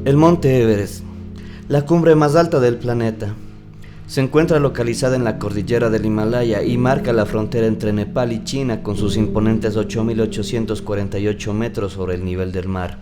El monte Everest, la cumbre más alta del planeta, se encuentra localizada en la cordillera del Himalaya y marca la frontera entre Nepal y China con sus imponentes 8.848 metros sobre el nivel del mar.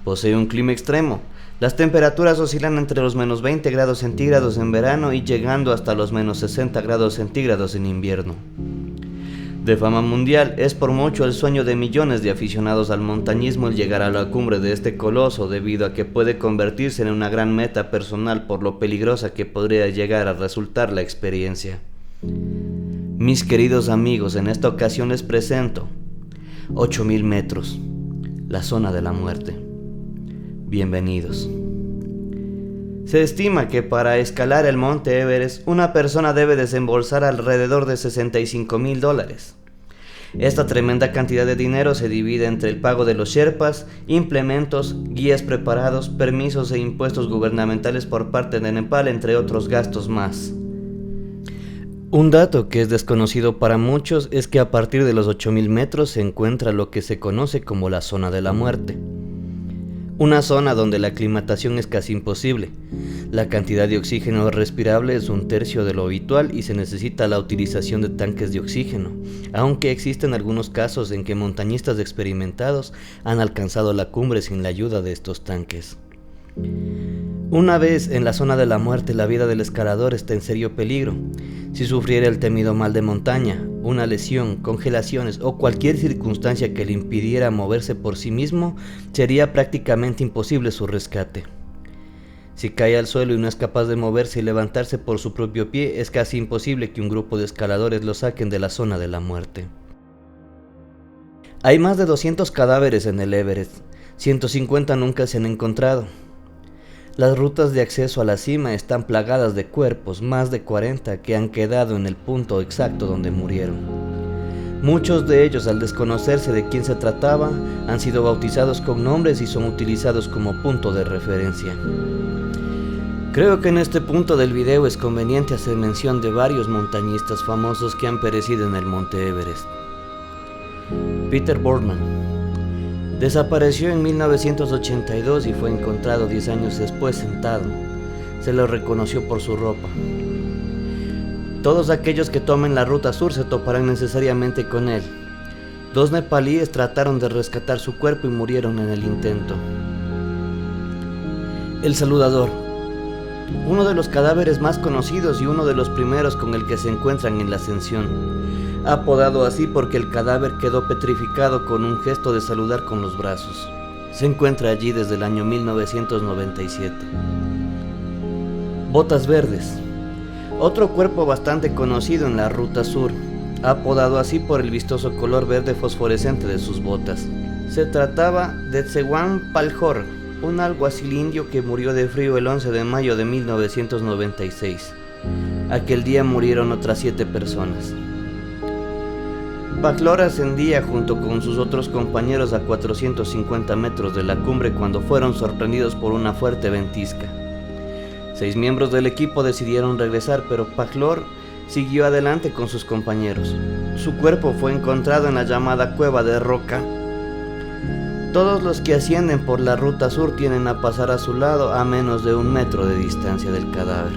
Posee un clima extremo. Las temperaturas oscilan entre los menos 20 grados centígrados en verano y llegando hasta los menos 60 grados centígrados en invierno. De fama mundial, es por mucho el sueño de millones de aficionados al montañismo el llegar a la cumbre de este coloso, debido a que puede convertirse en una gran meta personal por lo peligrosa que podría llegar a resultar la experiencia. Mis queridos amigos, en esta ocasión les presento 8.000 metros, la zona de la muerte. Bienvenidos. Se estima que para escalar el monte Everest, una persona debe desembolsar alrededor de $65,000. Esta tremenda cantidad de dinero se divide entre el pago de los sherpas, implementos, guías preparados, permisos e impuestos gubernamentales por parte de Nepal, entre otros gastos más. Un dato que es desconocido para muchos es que a partir de los 8.000 metros se encuentra lo que se conoce como la zona de la muerte. Una zona donde la aclimatación es casi imposible. La cantidad de oxígeno respirable es 1/3 de lo habitual y se necesita la utilización de tanques de oxígeno, aunque existen algunos casos en que montañistas experimentados han alcanzado la cumbre sin la ayuda de estos tanques. Una vez en la zona de la muerte, la vida del escalador está en serio peligro. Si sufriera el temido mal de montaña, una lesión, congelaciones o cualquier circunstancia que le impidiera moverse por sí mismo, sería prácticamente imposible su rescate. Si cae al suelo y no es capaz de moverse y levantarse por su propio pie, es casi imposible que un grupo de escaladores lo saquen de la zona de la muerte. Hay más de 200 cadáveres en el Everest, 150 nunca se han encontrado. Las rutas de acceso a la cima están plagadas de cuerpos, más de 40 que han quedado en el punto exacto donde murieron. Muchos de ellos, al desconocerse de quién se trataba, han sido bautizados con nombres y son utilizados como punto de referencia. Creo que en este punto del video es conveniente hacer mención de varios montañistas famosos que han perecido en el monte Everest. Peter Boardman desapareció en 1982 y fue encontrado 10 años después sentado. Se lo reconoció por su ropa. Todos aquellos que tomen la ruta sur se toparán necesariamente con él. 2 nepalíes trataron de rescatar su cuerpo y murieron en el intento. El Saludador, uno de los cadáveres más conocidos y uno de los primeros con el que se encuentran en la ascensión. Apodado así porque el cadáver quedó petrificado con un gesto de saludar con los brazos. Se encuentra allí desde el año 1997. Botas Verdes, otro cuerpo bastante conocido en la ruta sur, apodado así por el vistoso color verde fosforescente de sus botas. Se trataba de Tsewan Paljor, un alguacil indio que murió de frío el 11 de mayo de 1996. Aquel día murieron otras 7 personas. Paljor ascendía junto con sus otros compañeros a 450 metros de la cumbre cuando fueron sorprendidos por una fuerte ventisca. 6 miembros del equipo decidieron regresar, pero Paljor siguió adelante con sus compañeros. Su cuerpo fue encontrado en la llamada Cueva de Roca. Todos los que ascienden por la ruta sur tienen a pasar a su lado a menos de 1 metro de distancia del cadáver.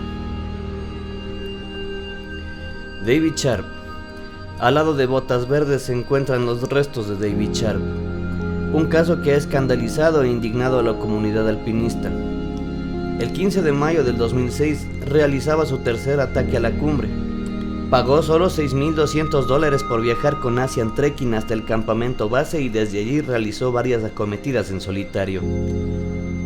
David Sharp. Al lado de Botas Verdes se encuentran los restos de David Sharp, un caso que ha escandalizado e indignado a la comunidad alpinista. El 15 de mayo del 2006 realizaba su tercer ataque a la cumbre. Pagó solo $6.200 por viajar con Asian Trekking hasta el campamento base y desde allí realizó varias acometidas en solitario.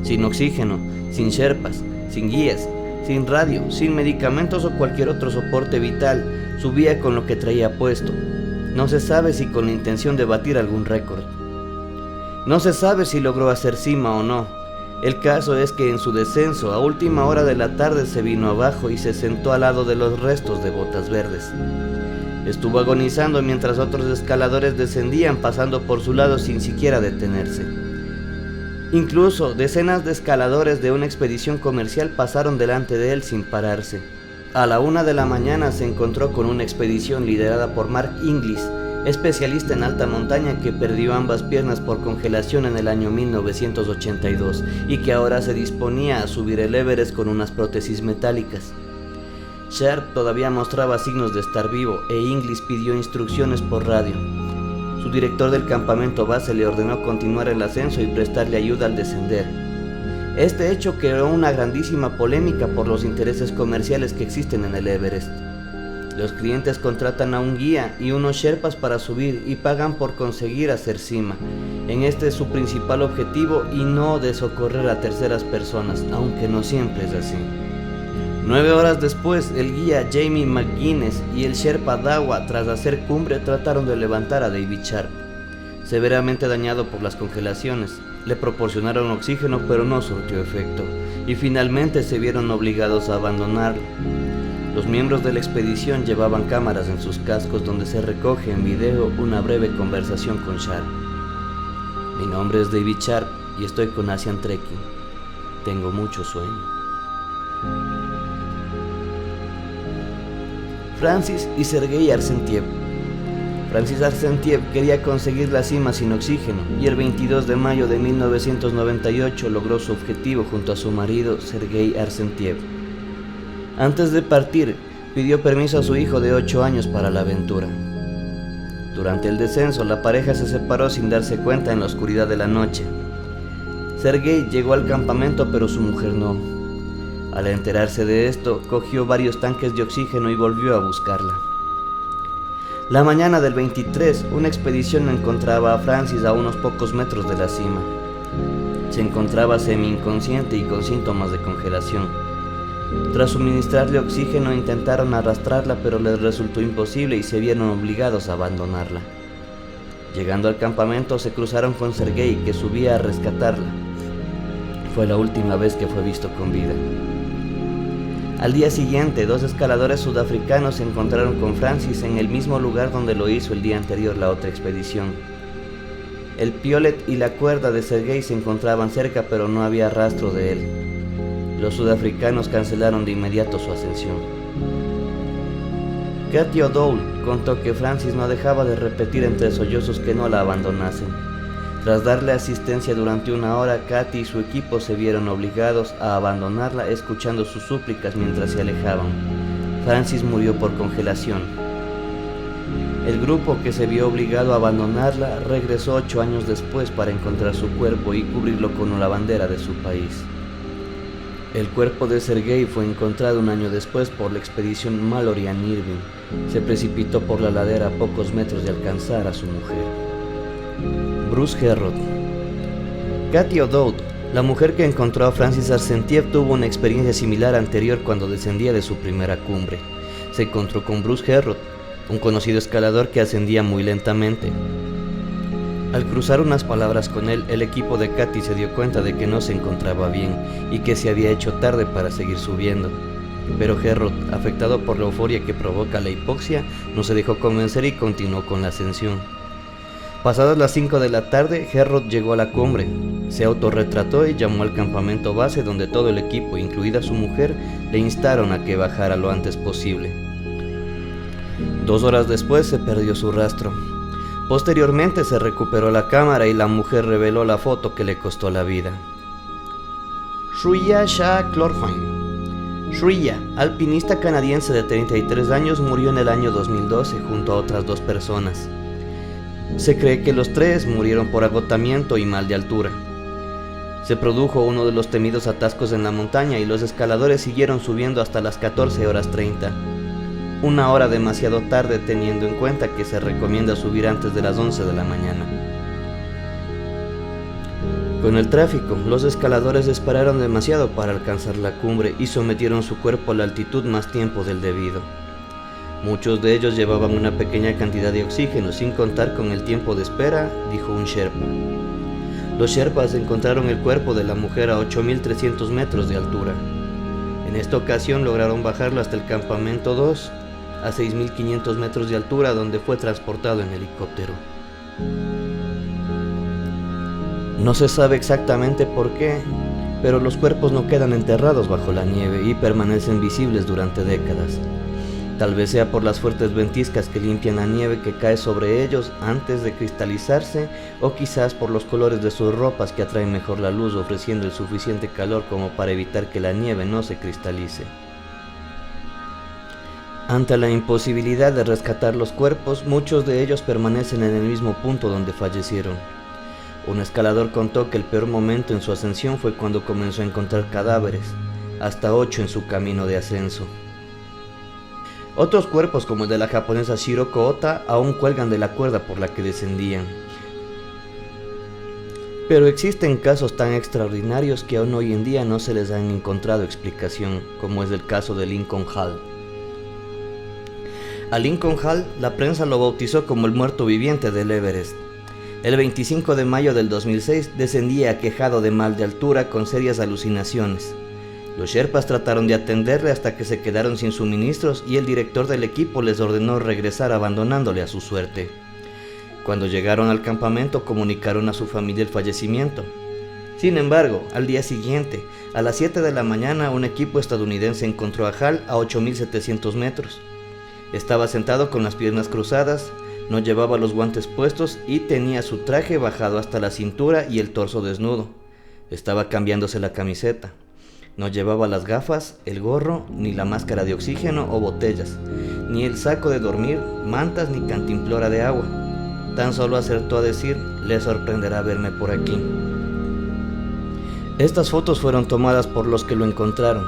Sin oxígeno, sin sherpas, sin guías, sin radio, sin medicamentos o cualquier otro soporte vital, subía con lo que traía puesto. No se sabe si con la intención de batir algún récord. No se sabe si logró hacer cima o no. El caso es que en su descenso, a última hora de la tarde, se vino abajo y se sentó al lado de los restos de Botas Verdes. Estuvo agonizando mientras otros escaladores descendían pasando por su lado sin siquiera detenerse. Incluso decenas de escaladores de una expedición comercial pasaron delante de él sin pararse. A la 1 de la mañana se encontró con una expedición liderada por Mark Inglis, especialista en alta montaña que perdió ambas piernas por congelación en el año 1982 y que ahora se disponía a subir el Everest con unas prótesis metálicas. Sharp todavía mostraba signos de estar vivo e Inglis pidió instrucciones por radio. Su director del campamento base le ordenó continuar el ascenso y prestarle ayuda al descender. Este hecho creó una grandísima polémica por los intereses comerciales que existen en el Everest. Los clientes contratan a un guía y unos sherpas para subir y pagan por conseguir hacer cima. Este es su principal objetivo y no de socorrer a terceras personas, aunque no siempre es así. 9 horas después, el guía Jamie McGuinness y el sherpa Dawa, tras hacer cumbre, trataron de levantar a David Sharp, severamente dañado por las congelaciones. Le proporcionaron oxígeno, pero no surtió efecto, y finalmente se vieron obligados a abandonarlo. Los miembros de la expedición llevaban cámaras en sus cascos donde se recoge en video una breve conversación con Sharp. Mi nombre es David Sharp y estoy con Asian Trekking. Tengo mucho sueño. Francis y Sergei Arsentiev. Francis Arsentiev quería conseguir la cima sin oxígeno y el 22 de mayo de 1998 logró su objetivo junto a su marido Sergei Arsentiev. Antes de partir, pidió permiso a su hijo de 8 años para la aventura. Durante el descenso, la pareja se separó sin darse cuenta en la oscuridad de la noche. Sergei llegó al campamento, pero su mujer no. Al enterarse de esto, cogió varios tanques de oxígeno y volvió a buscarla. La mañana del 23, una expedición encontraba a Francis a unos pocos metros de la cima. Se encontraba semi-inconsciente y con síntomas de congelación. Tras suministrarle oxígeno, intentaron arrastrarla, pero les resultó imposible y se vieron obligados a abandonarla. Llegando al campamento, se cruzaron con Sergei, que subía a rescatarla. Fue la última vez que fue visto con vida. Al día siguiente, 2 escaladores sudafricanos se encontraron con Francis en el mismo lugar donde lo hizo el día anterior la otra expedición. El piolet y la cuerda de Sergei se encontraban cerca, pero no había rastro de él. Los sudafricanos cancelaron de inmediato su ascensión. Katie O'Dowd contó que Francis no dejaba de repetir entre sollozos que no la abandonasen. Tras darle asistencia durante 1 hora, Katie y su equipo se vieron obligados a abandonarla, escuchando sus súplicas mientras se alejaban. Francis murió por congelación. El grupo, que se vio obligado a abandonarla, regresó 8 años después para encontrar su cuerpo y cubrirlo con la bandera de su país. El cuerpo de Sergei fue encontrado 1 año después por la expedición Mallory-Irving. Se precipitó por la ladera a pocos metros de alcanzar a su mujer. Bruce Herrod. Katie O'Dowd, la mujer que encontró a Francis Arsentiev, tuvo una experiencia similar anterior cuando descendía de su primera cumbre. Se encontró con Bruce Herrod, un conocido escalador que ascendía muy lentamente. Al cruzar unas palabras con él, el equipo de Katie se dio cuenta de que no se encontraba bien y que se había hecho tarde para seguir subiendo. Pero Herrod, afectado por la euforia que provoca la hipoxia, no se dejó convencer y continuó con la ascensión. Pasadas las 5 de la tarde, Herrod llegó a la cumbre, se autorretrató y llamó al campamento base, donde todo el equipo, incluida su mujer, le instaron a que bajara lo antes posible. 2 horas después se perdió su rastro. Posteriormente se recuperó la cámara y la mujer reveló la foto que le costó la vida. Shreya Shah Clorfine. Shreya, alpinista canadiense de 33 años, murió en el año 2012 junto a otras 2 personas. Se cree que los 3 murieron por agotamiento y mal de altura. Se produjo uno de los temidos atascos en la montaña y los escaladores siguieron subiendo hasta las 14:30. 1 hora demasiado tarde, teniendo en cuenta que se recomienda subir antes de las 11 de la mañana. Con el tráfico, los escaladores esperaron demasiado para alcanzar la cumbre y sometieron su cuerpo a la altitud más tiempo del debido. Muchos de ellos llevaban una pequeña cantidad de oxígeno, sin contar con el tiempo de espera, dijo un sherpa. Los sherpas encontraron el cuerpo de la mujer a 8.300 metros de altura. En esta ocasión lograron bajarlo hasta el campamento 2, a 6.500 metros de altura, donde fue transportado en helicóptero. No se sabe exactamente por qué, pero los cuerpos no quedan enterrados bajo la nieve y permanecen visibles durante décadas. Tal vez sea por las fuertes ventiscas que limpian la nieve que cae sobre ellos antes de cristalizarse, o quizás por los colores de sus ropas que atraen mejor la luz, ofreciendo el suficiente calor como para evitar que la nieve no se cristalice. Ante la imposibilidad de rescatar los cuerpos, muchos de ellos permanecen en el mismo punto donde fallecieron. Un escalador contó que el peor momento en su ascensión fue cuando comenzó a encontrar cadáveres, hasta 8 en su camino de ascenso. Otros cuerpos, como el de la japonesa Shiroko Ota, aún cuelgan de la cuerda por la que descendían. Pero existen casos tan extraordinarios que aún hoy en día no se les han encontrado explicación, como es el caso de Lincoln Hall. A Lincoln Hall, la prensa lo bautizó como el muerto viviente del Everest. El 25 de mayo del 2006 descendía aquejado de mal de altura con serias alucinaciones. Los sherpas trataron de atenderle hasta que se quedaron sin suministros y el director del equipo les ordenó regresar abandonándole a su suerte. Cuando llegaron al campamento comunicaron a su familia el fallecimiento. Sin embargo, al día siguiente, a las 7 de la mañana, un equipo estadounidense encontró a Hall a 8.700 metros. Estaba sentado con las piernas cruzadas, no llevaba los guantes puestos y tenía su traje bajado hasta la cintura y el torso desnudo. Estaba cambiándose la camiseta. No llevaba las gafas, el gorro, ni la máscara de oxígeno o botellas, ni el saco de dormir, mantas ni cantimplora de agua. Tan solo acertó a decir: "Le sorprenderá verme por aquí". Estas fotos fueron tomadas por los que lo encontraron.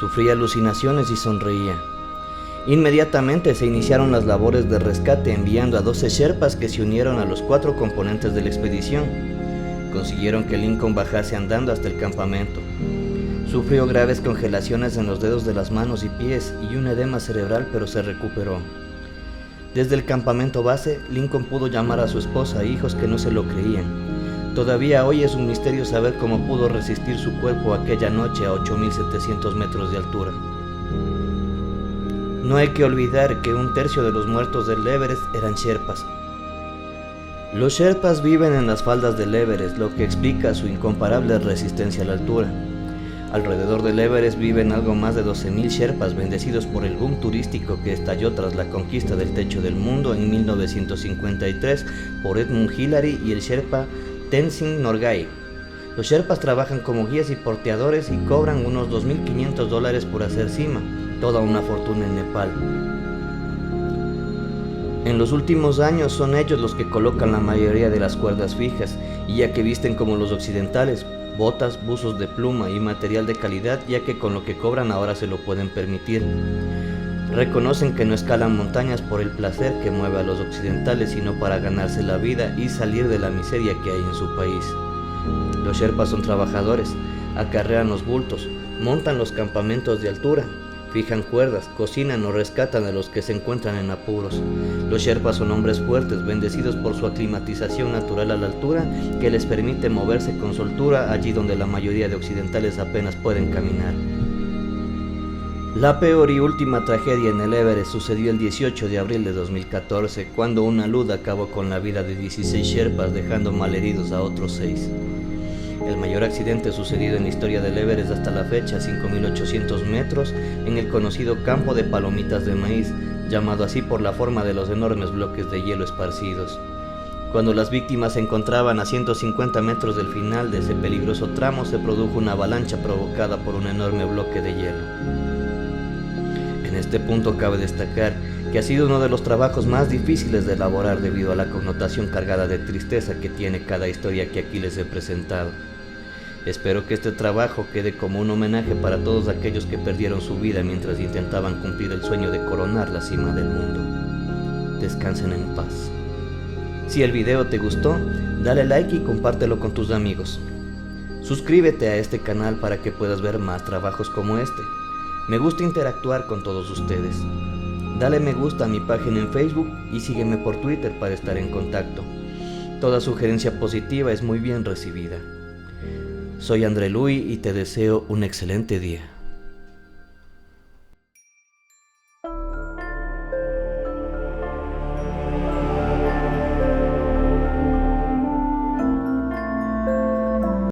Sufría alucinaciones y sonreía. Inmediatamente se iniciaron las labores de rescate, enviando a 12 sherpas que se unieron a los 4 componentes de la expedición. Consiguieron que Lincoln bajase andando hasta el campamento. Sufrió graves congelaciones en los dedos de las manos y pies y un edema cerebral, pero se recuperó. Desde el campamento base, Lincoln pudo llamar a su esposa e hijos que no se lo creían. Todavía hoy es un misterio saber cómo pudo resistir su cuerpo aquella noche a 8.700 metros de altura. No hay que olvidar que 1/3 de los muertos del Everest eran sherpas. Los sherpas viven en las faldas del Everest, lo que explica su incomparable resistencia a la altura. Alrededor del Everest viven algo más de 12.000 sherpas bendecidos por el boom turístico que estalló tras la conquista del techo del mundo en 1953 por Edmund Hillary y el sherpa Tenzin Norgay. Los sherpas trabajan como guías y porteadores y cobran unos $2.500 por hacer cima, toda una fortuna en Nepal. En los últimos años son ellos los que colocan la mayoría de las cuerdas fijas, y ya que visten como los occidentales, botas, buzos de pluma y material de calidad, ya que con lo que cobran ahora se lo pueden permitir. Reconocen que no escalan montañas por el placer que mueve a los occidentales, sino para ganarse la vida y salir de la miseria que hay en su país. Los sherpas son trabajadores, acarrean los bultos, montan los campamentos de altura, fijan cuerdas, cocinan o rescatan a los que se encuentran en apuros. Los sherpas son hombres fuertes, bendecidos por su aclimatización natural a la altura, que les permite moverse con soltura allí donde la mayoría de occidentales apenas pueden caminar. La peor y última tragedia en el Everest sucedió el 18 de abril de 2014, cuando una alud acabó con la vida de 16 sherpas, dejando malheridos a otros 6. El mayor accidente sucedido en la historia del Everest hasta la fecha, 5.800 metros, en el conocido campo de palomitas de maíz, llamado así por la forma de los enormes bloques de hielo esparcidos. Cuando las víctimas se encontraban a 150 metros del final de ese peligroso tramo, se produjo una avalancha provocada por un enorme bloque de hielo. En este punto cabe destacar que ha sido uno de los trabajos más difíciles de elaborar debido a la connotación cargada de tristeza que tiene cada historia que aquí les he presentado. Espero que este trabajo quede como un homenaje para todos aquellos que perdieron su vida mientras intentaban cumplir el sueño de coronar la cima del mundo. Descansen en paz. Si el video te gustó, dale like y compártelo con tus amigos. Suscríbete a este canal para que puedas ver más trabajos como este. Me gusta interactuar con todos ustedes. Dale me gusta a mi página en Facebook y sígueme por Twitter para estar en contacto. Toda sugerencia positiva es muy bien recibida. Soy André Luis y te deseo un excelente día.